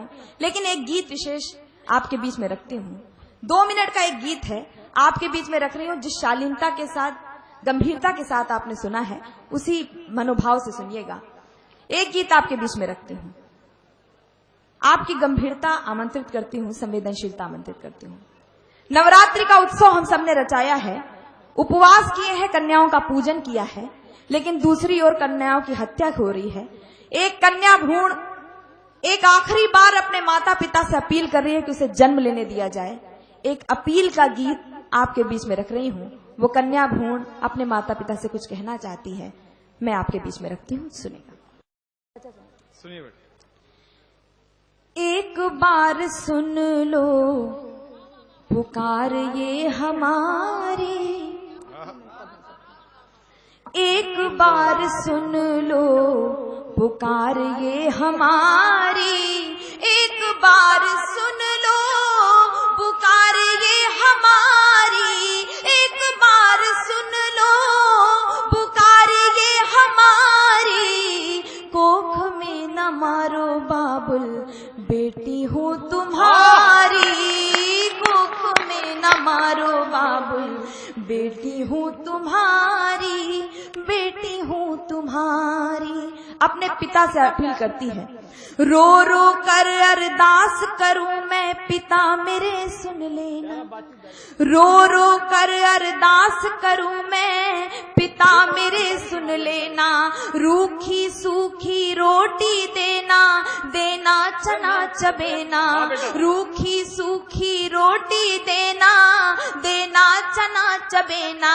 हूँ, लेकिन एक गीत विशेष आपके बीच में रखती हूँ। 2 मिनट का एक गीत है, आपके बीच में रख रही हूँ। जिस शालीनता के साथ, गंभीरता के साथ आपने सुना है, उसी मनोभाव से सुनिएगा। एक गीत आपके बीच में रखती हूँ, आपकी गंभीरता आमंत्रित करती हूँ, संवेदनशीलता आमंत्रित करती हूँ। नवरात्रि का उत्सव हम सबने रचाया है, उपवास किए हैं, कन्याओं का पूजन किया है, लेकिन दूसरी ओर कन्याओं की हत्या हो रही है। एक कन्या भ्रूण एक आखिरी बार अपने माता पिता से अपील कर रही है कि उसे जन्म लेने दिया जाए। एक अपील का गीत आपके बीच में रख रही हूँ। वो कन्या भ्रूण अपने माता पिता से कुछ कहना चाहती है, मैं आपके बीच में रखती हूँ, सुनेगा। सुनिए बेटा। एक बार सुन लो पुकार ये हमारी, एक बार सुन लो पुकार ये हमारी, एक बार सुन लो पुकार ये हमारी, एक बार सुन लो पुकार ये हमारी। कोख में न मारो बाबुल, बेटी हूँ तुम्हारी, कोख में न मारो बाबुल, बेटी हूँ तुम्हारी, बेटी हूँ तुम्हारी। अपने पिता से अपील करती है, रो रो कर अरदास करूं मैं, पिता मेरे सुन लेना, रो रो कर अरदास करूं मैं, पिता मेरे सुन लेना। रूखी सूखी रोटी देना, देना चना चबेना, रूखी सूखी रोटी देना, देना चना चबेना।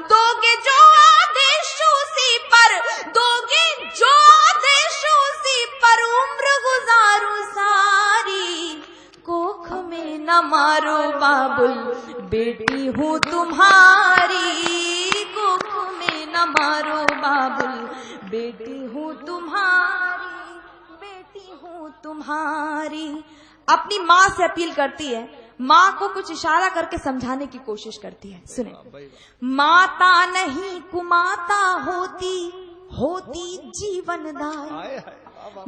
दोगे जो आदेश उसी पर, दोगे जो आदेश उसी पर, उम्र गुजारूं सारी। कोख में न मारो बाबुल, बेटी हूँ तुम्हारी, कोख में न मारो बाबुल, बेटी हूँ तुम्हारी, बेटी हूँ तुम्हारी। अपनी माँ से अपील करती है, माँ को कुछ इशारा करके समझाने की कोशिश करती है, सुने। माता नहीं कुमाता होती, होती जीवनदायी,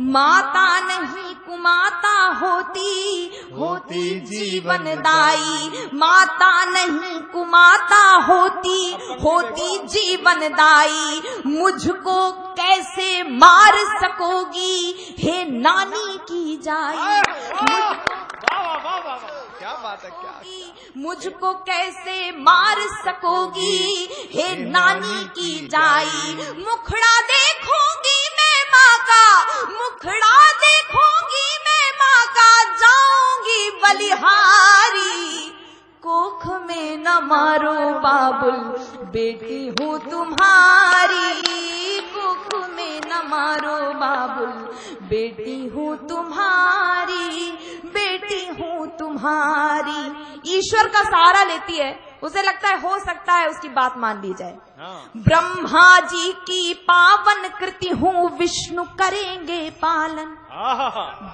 माता नहीं कुमाता होती, होती जीवनदायी। माता नहीं कुमाता होती, होती जीवनदायी। मुझको कैसे मार सकोगी, हे नानी की जाई, क्या बात है, क्या मुझको कैसे मार सकोगी, हे नानी की जाई। मुखड़ा देखूंगी मैं माँ का, मुखड़ा देखूंगी मैं माँ का, जाऊंगी बलिहारी। कोख में न मारो बाबुल, बेटी हूँ तुम्हारी, कोख में न मारो बाबुल, बेटी हूँ तुम्हारी, बेटी हूँ तुम्हारी। ईश्वर का सहारा लेती है, उसे लगता है हो सकता है उसकी बात मान ली जाए। ब्रह्मा जी की पावन कृति हूँ, विष्णु करेंगे पालन।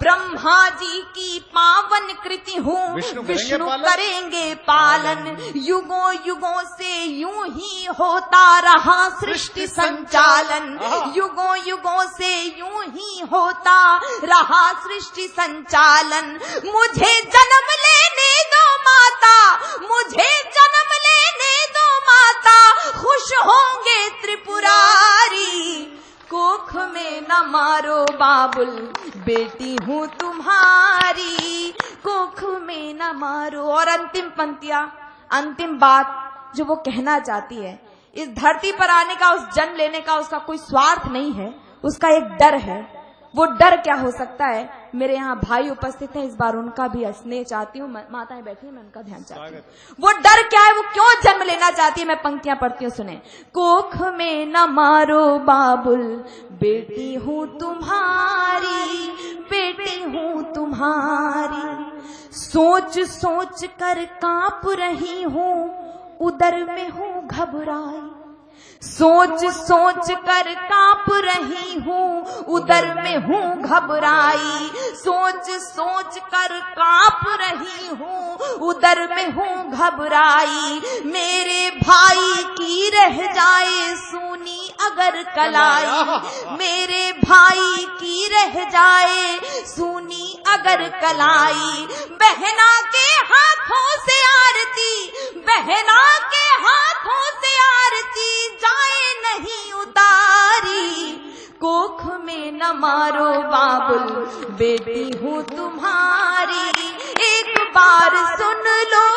ब्रह्मा जी की पावन कृति हूँ, विष्णु करेंगे पालन। युगों युगों से यूं ही होता रहा सृष्टि संचालन, युगों युगों से यूं ही होता रहा सृष्टि संचालन। मुझे जन्म लेने दो माता, मुझे जन्म लेने दो माता, खुश होंगे त्रिपुरारी। कोख में न मारो बाबुल, बेटी हूँ तुम्हारी, कोख में न मारो। और अंतिम पंक्तियां, अंतिम बात जो वो कहना चाहती है, इस धरती पर आने का, उस जन्म लेने का उसका कोई स्वार्थ नहीं है, उसका एक डर है। वो डर क्या हो सकता है? मेरे यहाँ भाई उपस्थित हैं, इस बार उनका भी स्नेह चाहती हूँ, माताएं बैठी हैं, मैं उनका ध्यान चाहती हूँ। वो डर क्या है, वो क्यों जन्म लेना चाहती है? मैं पंक्तियां पढ़ती हूँ, सुने। कोख में न मारो बाबुल, बेटी हूँ तुम्हारी, बेटी हूँ तुम्हारी। सोच सोच कर कांप रही हूँ, उदर में हूँ घबराई, सोच सोच कर कांप रही हूँ, उदर में हूँ घबराई। सोच सोच कर कांप रही हूँ, उदर में हूँ घबराई। मेरे भाई की रह जाए सूनी अगर कलाई, मेरे भाई की रह जाए सूनी अगर कलाई। बहना के हाथों से आरती, बहना के हाथों से आरती जाए नहीं उतारी। कोख में न मारो बाबुल, बेटी हूँ तुम्हारी, एक बार सुन लो